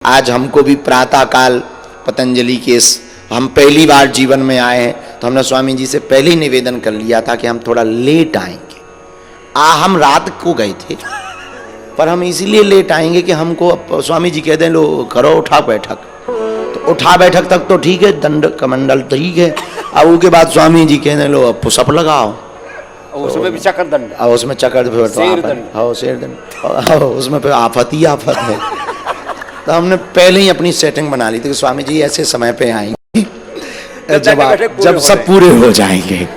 आज हमको भी प्रातः काल पतंजलि के हम पहली बार जीवन में आए हैं तो हमने स्वामी जी से पहले ही निवेदन कर लिया था कि हम थोड़ा लेट आएंगे। हम रात को गए थे पर हम इसीलिए लेट आएंगे कि हमको स्वामी जी कहते हैं लो करो उठा बैठक, तो उठा बैठक तक तो ठीक है, दंड कमंडल ठीक है, अब उसके बाद स्वामी जी कहते हैं लो अब पुशअप लगाओ, उसमें भी चक्कर दंड, उसमें चक्कर शेर दंड, उसमें फिर आफत ही आफत है। तो हमने पहले ही अपनी सेटिंग बना ली थी कि स्वामी जी ऐसे समय पे आएंगे जब सब पूरे हो जाएंगे,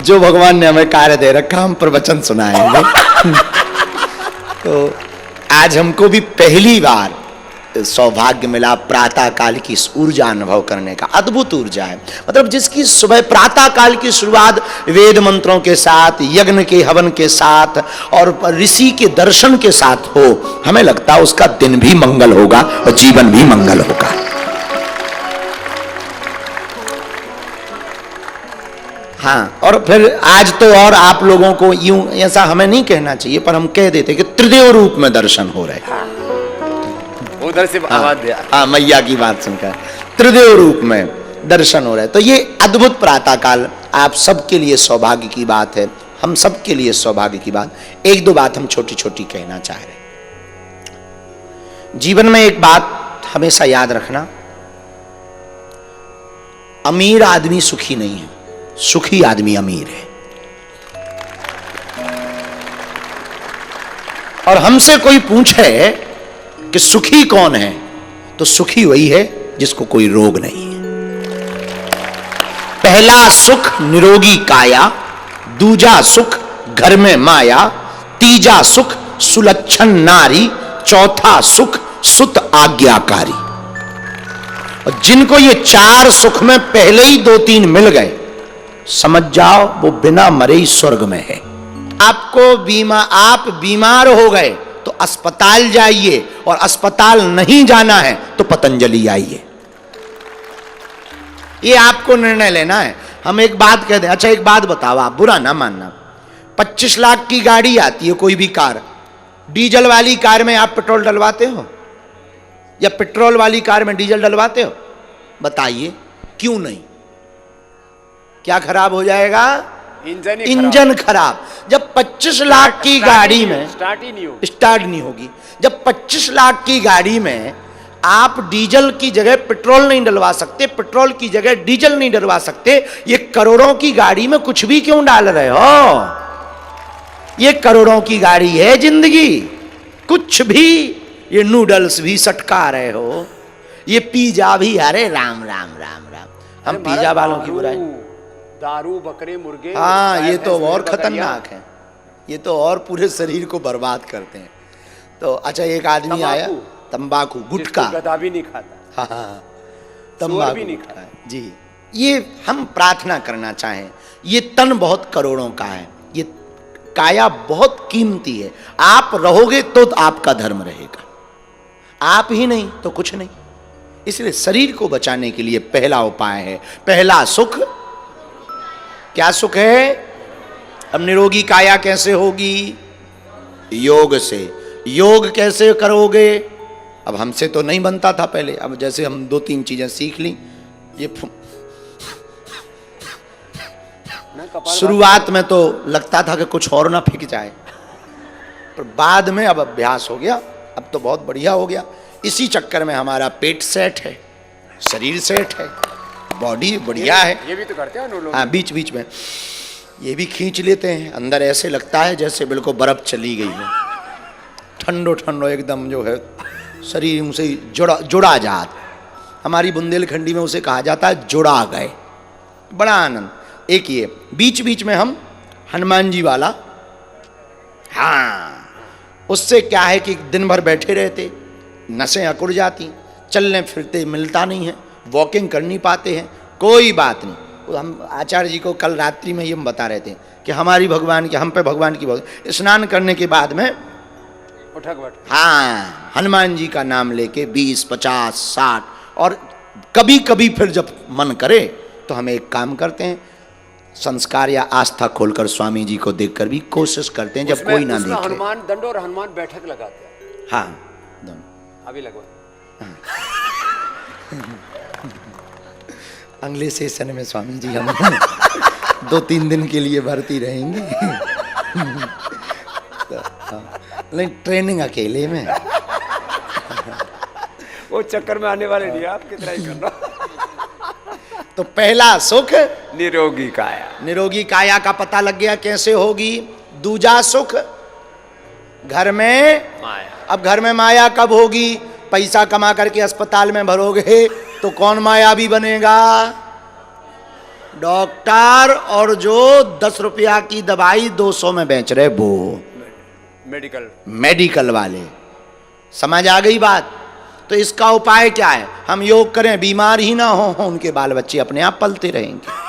जो भगवान ने हमें कार्य दे रखा हम प्रवचन सुनाएंगे। तो आज हमको भी पहली बार सौभाग्य मिला प्रातः काल की इस ऊर्जा अनुभव करने का। अद्भुत ऊर्जा है, मतलब जिसकी सुबह प्रातः काल की शुरुआत वेद मंत्रों के साथ, यज्ञ के हवन के साथ और ऋषि के दर्शन के साथ हो, हमें लगता है उसका दिन भी मंगल होगा और जीवन भी मंगल होगा। हाँ, और फिर आज तो और आप लोगों को यूं ऐसा हमें नहीं कहना चाहिए पर हम कह देते कि त्रिदेव रूप में दर्शन हो रहे। उधर से आवाज दिया। हाँ, मैया की बात सुनकर त्रिदेव रूप में दर्शन हो रहे। तो ये अद्भुत प्रातः काल आप सबके लिए सौभाग्य की बात है, हम सबके लिए सौभाग्य की बात। एक दो बात हम छोटी छोटी कहना चाह रहे। जीवन में एक बात हमेशा याद रखना, अमीर आदमी सुखी नहीं है, सुखी आदमी अमीर है। और हमसे कोई पूछे कि सुखी कौन है, तो सुखी वही है जिसको कोई रोग नहीं है। पहला सुख निरोगी काया, दूजा सुख घर में माया, तीजा सुख सुलक्षण नारी, चौथा सुख सुत आज्ञाकारी। और जिनको ये चार सुख में पहले ही दो तीन मिल गए, समझ जाओ वो बिना मरे ही स्वर्ग में है। आप बीमार हो गए तो अस्पताल जाइए, और अस्पताल नहीं जाना है तो पतंजलि आइए। ये आपको निर्णय लेना है। हम एक बात कहते हैं, अच्छा एक बात बताओ, आप बुरा ना मानना, 25 लाख की गाड़ी आती है कोई भी कार, डीजल वाली कार में आप पेट्रोल डलवाते हो या पेट्रोल वाली कार में डीजल डलवाते हो? बताइए क्यों नहीं? क्या खराब हो जाएगा? इंजन खराब। जब 25 लाख की गाड़ी में स्टार्ट नहीं होगी, जब 25 लाख की गाड़ी में आप डीजल की जगह पेट्रोल नहीं डलवा सकते, पेट्रोल की जगह डीजल नहीं डलवा सकते, ये करोड़ों की गाड़ी में कुछ भी क्यों डाल रहे हो? ये करोड़ों की गाड़ी है जिंदगी, कुछ भी, ये नूडल्स भी सटका रहे हो, ये पिज्जा भी, अरे राम राम राम राम। हम पिज्जा वालों की बुराई, दारू, बकरे, मुर्गे, हाँ ये तो और खतरनाक है, ये तो और पूरे शरीर को बर्बाद करते हैं। तो अच्छा एक आदमी आया, तंबाकू, गुटखा, गधा भी नहीं खाता, हाँ तंबाकू भी नहीं खाता जी। ये हम प्रार्थना करना चाहें, ये तन बहुत करोड़ों का है, ये काया बहुत कीमती है। आप रहोगे तो आपका धर्म रहेगा, आप ही नहीं तो कुछ नहीं। इसलिए शरीर को बचाने के लिए पहला उपाय है, पहला सुख। क्या सुख है? अब निरोगी काया कैसे होगी? योग से। योग कैसे करोगे? अब हमसे तो नहीं बनता था पहले, अब जैसे हम दो तीन चीजें सीख ली, ये शुरुआत में तो लगता था कि कुछ और ना फेंक जाए, पर बाद में अब अभ्यास हो गया, अब तो बहुत बढ़िया हो गया। इसी चक्कर में हमारा पेट सेट है, शरीर सेट है, बॉडी बढ़िया है। ये भी तो करते हैं लोग। हाँ, बीच बीच में ये भी खींच लेते हैं, अंदर ऐसे लगता है जैसे बिल्कुल बर्फ चली गई हो, ठंडो ठंडो एकदम जो है शरीर उनसे जुड़ा जात। हमारी बुंदेलखंडी में उसे कहा जाता है जुड़ा गए, बड़ा आनंद। एक ये बीच बीच में हम हनुमान जी वाला, हाँ उससे क्या है कि दिन भर बैठे रहते, नसें अकुड़ जाती, चलने फिरते मिलता नहीं है, वॉकिंग कर नहीं पाते हैं, कोई बात नहीं। हम आचार्य जी को कल रात्रि में ये हम बता रहे थे कि हमारी भगवान की, हम पे भगवान की स्नान करने के बाद में उठक बैठक, हाँ हनुमान जी का नाम लेके 20, 50, 60, और कभी कभी फिर जब मन करे तो हम एक काम करते हैं, संस्कार या आस्था खोलकर स्वामी जी को देखकर भी कोशिश करते हैं, जब कोई ना देखे। हनुमान दंड और हनुमान बैठक लगाते हैं। हाँ दोनों। अभी लगवा। अगले सेशन में स्वामी जी हम 2-3 दिन के लिए भर्ती रहेंगे। तो, लेकिन ट्रेनिंग अकेले में। वो चक्कर में आने वाले नहीं, आप कितना ही करना। तो पहला सुख निरोगी काया। निरोगी काया का पता लग गया कैसे होगी। दूजा सुख घर में माया। अब घर में माया कब होगी? पैसा कमा करके अस्पताल में भरोगे तो कौन मायावी बनेगा? डॉक्टर और जो 10 रुपया की दवाई 200 में बेच रहे वो मेडिकल वाले। समझ आ गई बात? तो इसका उपाय क्या है? हम योग करें, बीमार ही ना हो, उनके बाल बच्चे अपने आप पलते रहेंगे।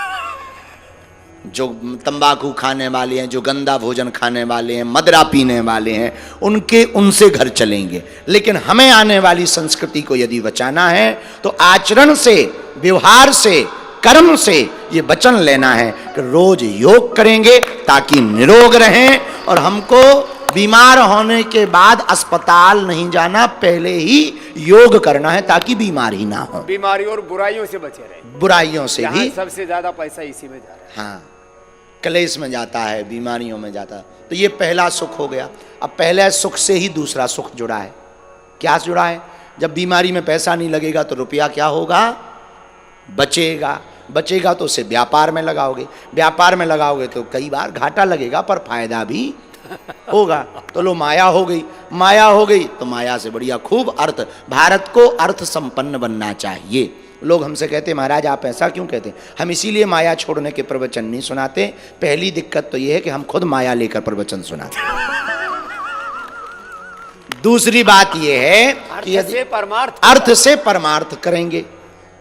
जो तंबाकू खाने वाले हैं, जो गंदा भोजन खाने वाले हैं, मदरा पीने वाले हैं, उनसे घर चलेंगे। लेकिन हमें आने वाली संस्कृति को यदि बचाना है तो आचरण से, व्यवहार से, कर्म से ये वचन लेना है कि रोज योग करेंगे ताकि निरोग रहें। और हमको बीमार होने के बाद अस्पताल नहीं जाना, पहले ही योग करना है ताकि बीमारी ना हो। बीमारी और बुराइयों से बचे रहे। बुराइयों से भी सबसे ज्यादा पैसा इसी में जा रहा है। हाँ, क्लेश में जाता है, बीमारियों में जाता है। तो ये पहला सुख हो गया। अब पहले सुख से ही दूसरा सुख जुड़ा है। क्या जुड़ा है? जब बीमारी में पैसा नहीं लगेगा तो रुपया क्या होगा? बचेगा। बचेगा तो उसे व्यापार में लगाओगे, व्यापार में लगाओगे तो कई बार घाटा लगेगा पर फायदा भी होगा। तो लो माया हो गई। माया हो गई तो माया से बढ़िया खूब अर्थ। भारत को अर्थ संपन्न बनना चाहिए। लोग हमसे कहते महाराज आप ऐसा क्यों कहते? हम इसीलिए माया छोड़ने के प्रवचन नहीं सुनाते। पहली दिक्कत तो यह है कि हम खुद माया लेकर प्रवचन सुनाते। दूसरी बात यह है कि अर्थ से परमार्थ करेंगे।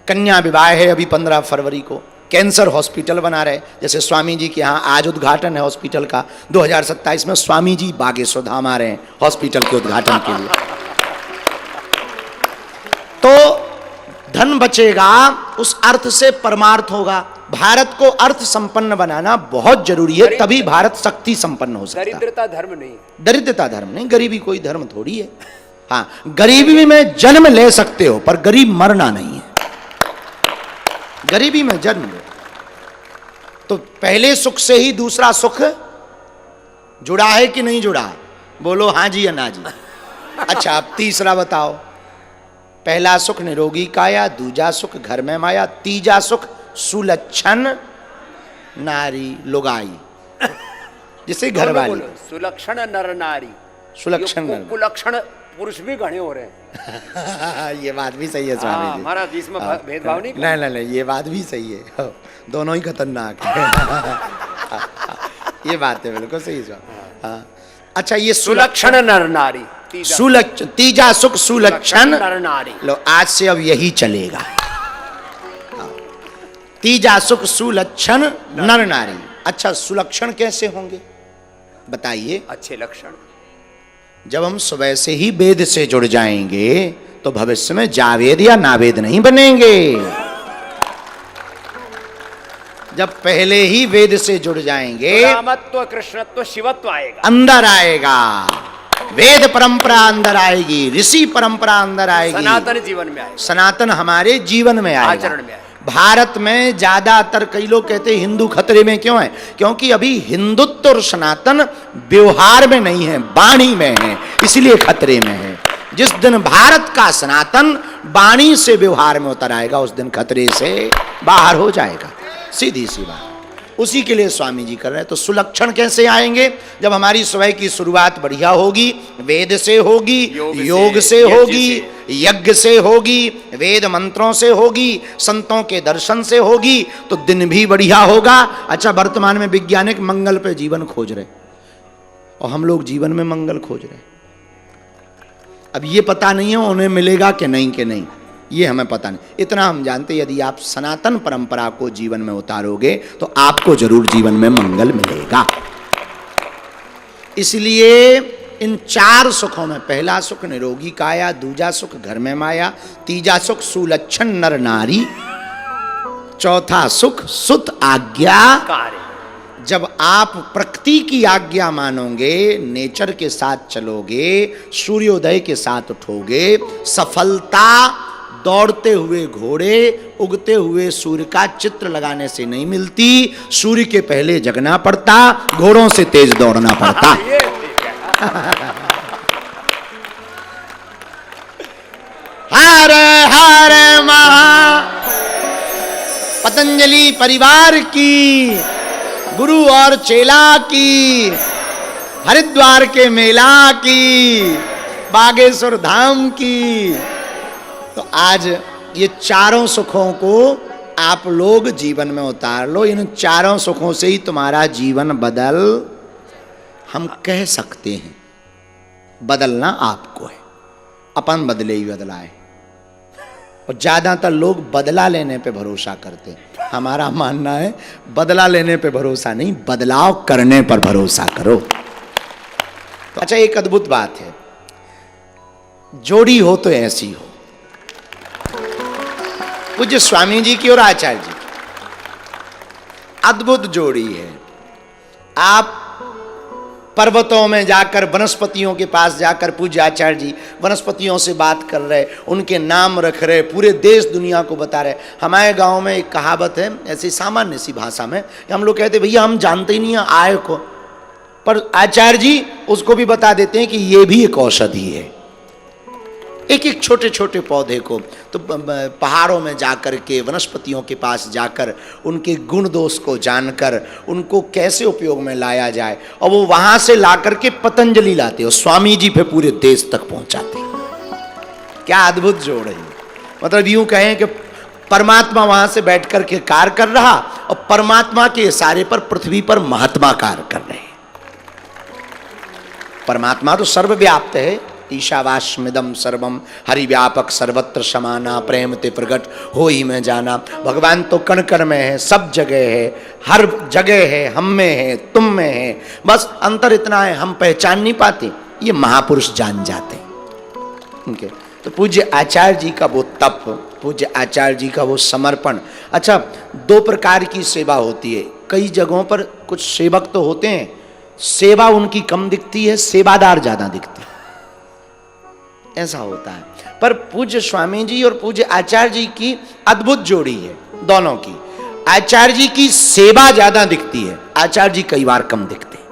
कन्या विवाह है अभी 15 फरवरी को। कैंसर हॉस्पिटल बना रहे, जैसे स्वामी जी के यहाँ आज उद्घाटन है हॉस्पिटल का। 2027 में स्वामी जी बागेश्वर आ रहे हैं हॉस्पिटल के उद्घाटन के लिए। तो धन बचेगा, उस अर्थ से परमार्थ होगा। भारत को अर्थ संपन्न बनाना बहुत जरूरी है, तभी भारत शक्ति संपन्न हो सकता है। दरिद्रता धर्म नहीं। दरिद्रता धर्म नहीं, गरीबी कोई धर्म थोड़ी है। हाँ, गरीबी में जन्म ले सकते हो पर गरीब मरना नहीं है। गरीबी में जन्म लो। तो पहले सुख से ही दूसरा सुख जुड़ा है कि नहीं जुड़ा? बोलो हाँ जी या ना जी। अच्छा, अब तीसरा बताओ। पहला सुख निरोगी काया, दूजा सुख घर में माया, तीजा सुख सुलक्षण नारी लुगाई, जिसे घर वाली। सुलक्षण नर नारी। सुलक्षण कुलक्षण पुरुष भी घने हो रहे हैं। ये बात भी सही है स्वामी जी। हमारा इसमें भेदभाव नहीं। नहीं, ये बात भी सही है। दोनों ही खतरनाक है। ये बात है बिल्कुल सही स्वामी। अच्छा, ये सुलक्षण नर नारी, तीजा सुख सुलक्षण नर नारी। लो, आज से अब यही चलेगा। तीजा सुख सुलक्षण नर नारी। अच्छा, सुलक्षण कैसे होंगे बताइए? अच्छे लक्षण। जब हम सुबह से ही वेद से जुड़ जाएंगे तो भविष्य में जावेद या नावेद नहीं बनेंगे। जब पहले ही वेद से जुड़ जाएंगे, रामत्व, कृष्णत्व, शिवत्व आएगा, अंदर आएगा। वेद परंपरा अंदर आएगी, ऋषि परंपरा अंदर आएगी, सनातन जीवन में आएगा, सनातन हमारे जीवन में आएगा, आचरण में आएगा। भारत में ज्यादातर कई लोग कहते हैं हिंदू खतरे में क्यों है? क्योंकि अभी हिंदुत्व और सनातन व्यवहार में नहीं है, वाणी में है, इसलिए खतरे में है। जिस दिन भारत का सनातन वाणी से व्यवहार में उतर आएगा उस दिन खतरे से बाहर हो जाएगा। सीधी सी बात। उसी के लिए स्वामी जी कर रहे हैं। तो सुलक्षण कैसे आएंगे? जब हमारी सुबह की शुरुआत बढ़िया होगी, वेद से होगी, योग से होगी, यज्ञ से होगी, वेद मंत्रों से होगी, संतों के दर्शन से होगी, तो दिन भी बढ़िया होगा। अच्छा, वर्तमान में वैज्ञानिक मंगल पे जीवन खोज रहे और हम लोग जीवन में मंगल खोज रहे। अब ये पता नहीं है उन्हें मिलेगा कि नहीं, ये हमें पता नहीं। इतना हम जानते, यदि आप सनातन परंपरा को जीवन में उतारोगे तो आपको जरूर जीवन में मंगल मिलेगा। इसलिए इन 4 सुखों में पहला सुख निरोगी काया, दूजा सुख घर में माया, तीजा सुख सुलक्षण नर नारी, चौथा सुख सुत आज्ञा, जब आप प्रकृति की आज्ञा मानोगे, नेचर के साथ चलोगे, सूर्योदय के साथ उठोगे, सफलता दौड़ते हुए घोड़े, उगते हुए सूर्य का चित्र लगाने से नहीं मिलती। सूर्य के पहले जगना पड़ता, घोड़ों से तेज दौड़ना पड़ता। हर हर महा पतंजलि परिवार की, गुरु और चेला की, हरिद्वार के मेला की, बागेश्वर धाम की। तो आज ये चारों सुखों को आप लोग जीवन में उतार लो। इन चारों सुखों से ही तुम्हारा जीवन बदल, हम कह सकते हैं, बदलना आपको है। अपन बदले ही बदला है। और ज्यादातर लोग बदला लेने पे भरोसा करते हैं। हमारा मानना है बदला लेने पे भरोसा नहीं, बदलाव करने पर भरोसा करो। तो अच्छा, एक अद्भुत बात है, जोड़ी हो तो ऐसी हो। पूज्य स्वामी जी की और आचार्य जी की अद्भुत जोड़ी है। आप पर्वतों में जाकर, वनस्पतियों के पास जाकर, पूज्य आचार्य जी वनस्पतियों से बात कर रहे, उनके नाम रख रहे, पूरे देश दुनिया को बता रहे। हमारे गांव में एक कहावत है, ऐसी सामान्य सी भाषा में, हम लोग कहते भैया हम जानते ही नहीं है आय को, पर आचार्य जी उसको भी बता देते हैं कि ये भी एक औषधि है। एक एक छोटे छोटे पौधे को तो पहाड़ों में जाकर के, वनस्पतियों के पास जाकर, उनके गुण दोष को जानकर, उनको कैसे उपयोग में लाया जाए, और वो वहां से लाकर के पतंजलि लाते और स्वामी जी पे पूरे देश तक पहुंचाते। क्या अद्भुत जोड़ है। मतलब यूं कहें कि परमात्मा वहां से बैठ करके कार्य कर रहा, और परमात्मा के इशारे पर पृथ्वी पर महात्मा कार्य कर रहे हैं। परमात्मा तो सर्वव्याप्त है, ईशावास्मिदम सर्वम, हरि व्यापक सर्वत्र समाना, प्रेम ते प्रगट हो ही में जाना। भगवान तो कण कण में है, सब जगह है, हर जगह है, हम में है, तुम में है। बस अंतर इतना है, हम पहचान नहीं पाते, ये महापुरुष जान जाते हैं उनके। तो पूज्य आचार्य जी का वो तप, पूज्य आचार्य जी का वो समर्पण। अच्छा, दो प्रकार की सेवा होती है। कई जगहों पर कुछ सेवक तो होते हैं, सेवा उनकी कम दिखती है, सेवादार ज्यादा दिखते हैं, ऐसा होता है। पर पूज्य स्वामी जी और पूज्य आचार्य जी की अद्भुत जोड़ी है दोनों की। आचार्य जी की सेवा ज्यादा दिखती है, आचार्य जी कई बार कम दिखते हैं।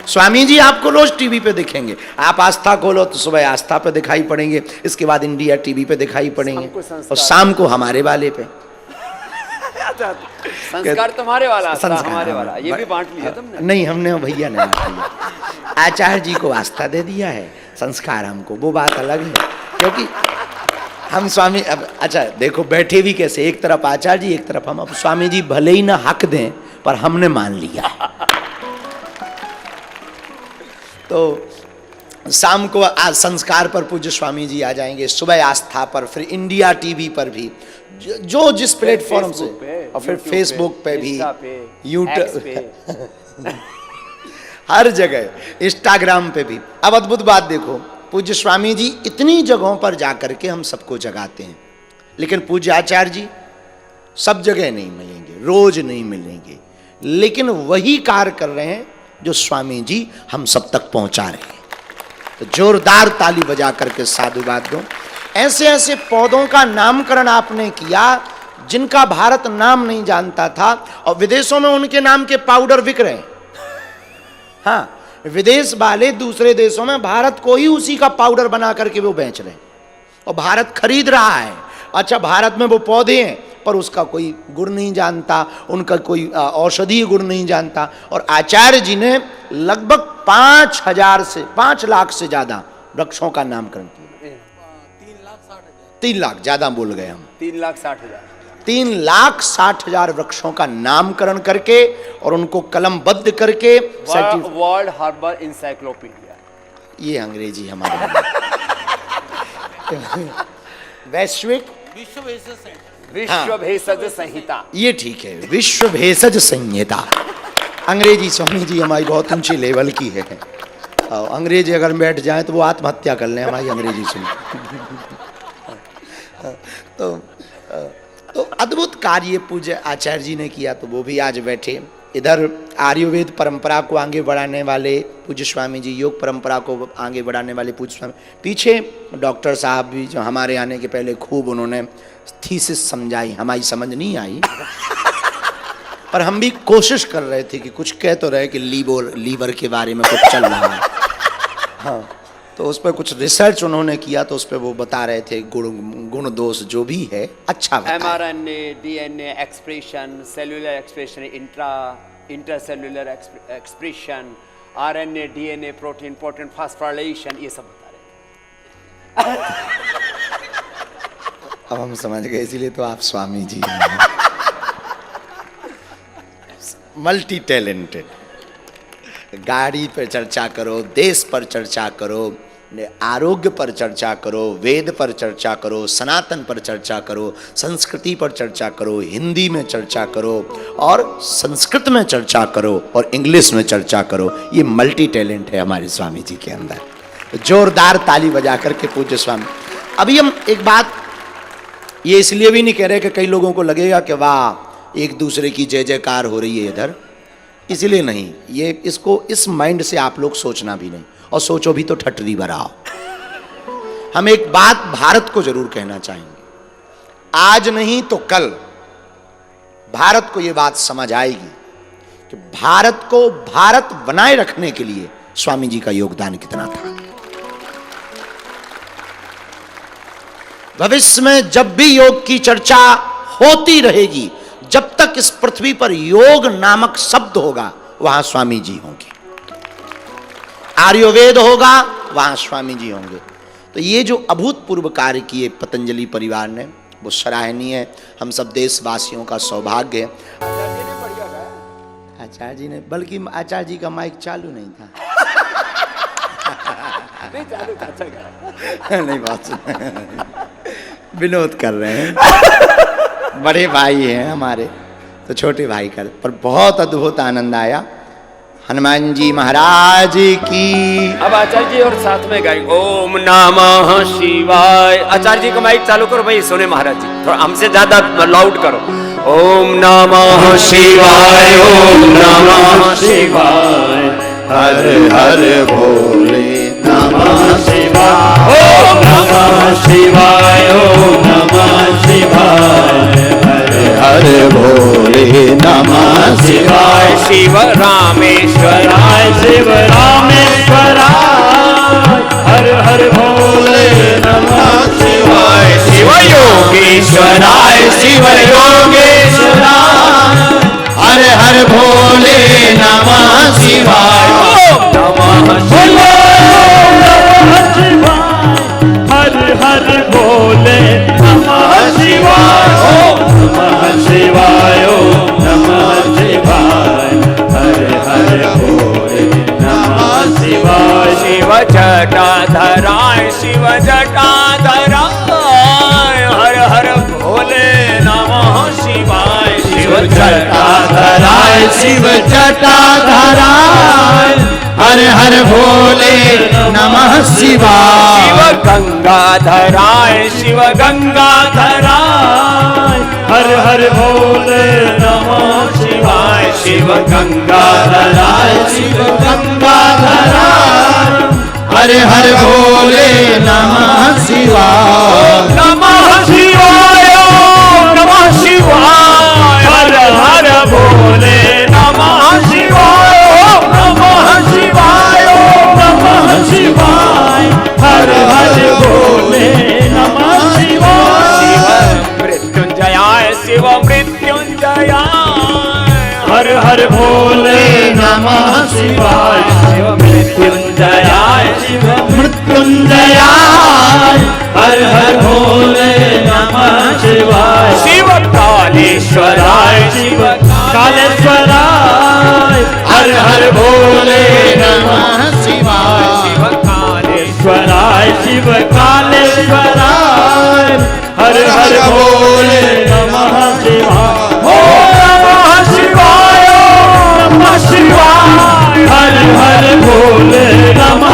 स्वामी जी आपको रोज टीवी पे दिखेंगे, आप आस्था खोलो तो सुबह आस्था पे दिखाई पड़ेंगे, इसके बाद इंडिया टीवी पे दिखाई पड़ेंगे, और शाम को हमारे वाले पे। संस्कार तुम्हारे वाला, संस्कार हमारे वाला, ये भी बांट लिया तुमने? नहीं, हमने भैया नहीं बांट। आचार्य जी को आस्था दे दिया है, संस्कार हमको, वो बात अलग है। क्योंकि हम स्वामी, अब अच्छा देखो बैठे भी कैसे, एक तरफ आचार्य जी, एक तरफ हम। अब स्वामी जी भले ही ना हक दें, पर हमने मान लिया। तो शाम को संस्कार पर पूज्य स्वामी जी आ जाएंगे, सुबह आस्था पर, फिर इंडिया टीवी पर भी, जो जिस प्लेटफॉर्म से, और फिर फेसबुक पे भी, यूट्यूब हर जगह, इंस्टाग्राम पे भी। अब अद्भुत बात देखो, पूज्य स्वामी जी इतनी जगहों पर जाकर के हम सबको जगाते हैं, लेकिन पूज्य आचार्य जी सब जगह नहीं मिलेंगे, रोज नहीं मिलेंगे, लेकिन वही कार्य कर रहे हैं जो स्वामी जी हम सब तक पहुंचा रहे हैं। तो जोरदार ताली बजा करके साधुवाद दो। ऐसे ऐसे पौधों का नामकरण आपने किया जिनका भारत नाम नहीं जानता था, और विदेशों में उनके नाम के पाउडर बिक रहे हैं। हाँ, विदेश वाले दूसरे देशों में भारत को ही उसी का पाउडर बना करके वो बेच रहे हैं, और भारत खरीद रहा है। अच्छा, भारत में वो पौधे हैं पर उसका कोई गुण नहीं जानता, उनका कोई औषधीय गुण नहीं जानता। और आचार्य जी ने लगभग 5 लाख से ज्यादा वृक्षों का नामकरण किया। 3 लाख ज्यादा बोल गए हम, 3,60,000 3,60,000 वृक्षों का नामकरण करके, और उनको कलमबद्ध करके वर्ल्ड हर्बल इंसाइक्लोपीडिया। ये अंग्रेजी हमारे वैश्विक विश्व भेषज संहिता, ये ठीक है, विश्व भेषज संहिता। अंग्रेजी स्वामी जी हमारी बहुत ऊंची लेवल की है। अंग्रेजी अगर बैठ जाए तो वो आत्महत्या कर लें हमारी अंग्रेजी सुन। तो अद्भुत कार्य पूज्य आचार्य जी ने किया, तो वो भी आज बैठे। इधर आर्यवेद परंपरा को आगे बढ़ाने वाले पूज्य स्वामी जी, योग परंपरा को आगे बढ़ाने वाले पूज्य स्वामी, पीछे डॉक्टर साहब भी जो हमारे आने के पहले खूब उन्होंने थीसिस समझाई, हमारी समझ नहीं आई पर हम भी कोशिश कर रहे थे कि कुछ कह तो रहे कि लीवर के बारे में कुछ चल रहा है। हाँ, तो उस पर कुछ रिसर्च उन्होंने किया, तो उस पर वो बता रहे थे गुण दोष जो भी है अच्छा बताया। mRNA, DNA expression, cellular expression, intracellular expression, RNA, DNA, protein phosphorylation, ये सब बता रहे हैं। अब हम समझ गए, इसीलिए तो आप स्वामी जी मल्टी टैलेंटेड। गाड़ी पर चर्चा करो, देश पर चर्चा करो, आरोग्य पर चर्चा करो, वेद पर चर्चा करो, सनातन पर चर्चा करो, संस्कृति पर चर्चा करो, हिंदी में चर्चा करो और संस्कृत में चर्चा करो और इंग्लिश में चर्चा करो। ये मल्टी टैलेंट है हमारे स्वामी जी के अंदर। जोरदार ताली बजा करके पूज्य स्वामी। अभी हम एक बात ये इसलिए भी नहीं कह रहे कि कई लोगों को लगेगा कि वाह एक दूसरे की जय जयकार हो रही है इधर, इसलिए नहीं, ये इसको इस माइंड से आप लोग सोचना भी नहीं, और सोचो भी तो ठटरी भराओ। हम एक बात भारत को जरूर कहना चाहेंगे, आज नहीं तो कल भारत को यह बात समझ आएगी कि भारत को भारत बनाए रखने के लिए स्वामी जी का योगदान कितना था। भविष्य में जब भी योग की चर्चा होती रहेगी, जब तक इस पृथ्वी पर योग नामक शब्द होगा वहां स्वामी जी होंगे, आर्यवेद होगा वहां स्वामी जी होंगे। तो ये जो अभूतपूर्व कार्य किए पतंजलि परिवार ने, वो सराहनीय है। हम सब देशवासियों का सौभाग्य है। आचार्य जी ने, बल्कि आचार्य जी का माइक चालू नहीं था। नहीं चालू था, अच्छा नहीं, बात विनोद कर रहे हैं। बड़े भाई हैं हमारे, तो छोटे भाई कर, पर बहुत अद्भुत आनंद आया। हनुमान जी महाराज की। अब आचार्य जी और साथ में गाएंगे ओम नमः शिवाय। आचार्य जी का माइक चालू करो भाई, सुने महाराज जी, थोड़ा हमसे ज्यादा लाउड करो। ओम नमः शिवाय, ओम नमः शिवाय, हर हर भोले नमः शिवाय, ओम नमः शिवाय, ओम नमः शिवाय, हर भोले नमः शिवाय। शिव रामेश्वराय, शिव रामेश्वराय, हर हर भोले नमः शिवाय। शिव योगेश्वराय, शिव योगेश्वराय, हर हर भोले नमः शिवाय। नमः शिवाय, हर हर भोले नमः शिवाय। नमः शिवाय, ओम नमः शिवाय, हर हर भोले नमः शिवाय। शिव जटाधराय, शिव जटाधराय, हर हर भोले नमः शिवाय। शिव जटाधराय, शिव जटाधराय, हर हर भोले नमः शिवाय। शिव गंगाधराय, शिव गंगाधराय, हर हर भोले नमः शिवाय। शिव गंगाधराय, शिव गंगाधराय, हर हर भोले नमः शिवाय। नमः शिवाय, नमः शिवाय, हर हर भोले नमः शिवाय। नमः शिवाय, नमः शिवाय, हर हर भोले नमः शिवाय। शिव मृत्युंजयाय, शिव मृत्युंजयाय, हर हर भोले नमः शिवाय। शिव मृत्युंजयाय, शिव मृत्युंजयाय, हर हर भोले नमः शिवाय। शिव कालेश्वराय, शिव कालेश्वराय, हर हर भोले नमः शिवाय। शिव कालेश्वराय, शिव कालेश्वराय, हर हर भोले नमः शिवाय। ओम नमः शिवाय, ओम नमः शिवाय, हर हर भोले नमः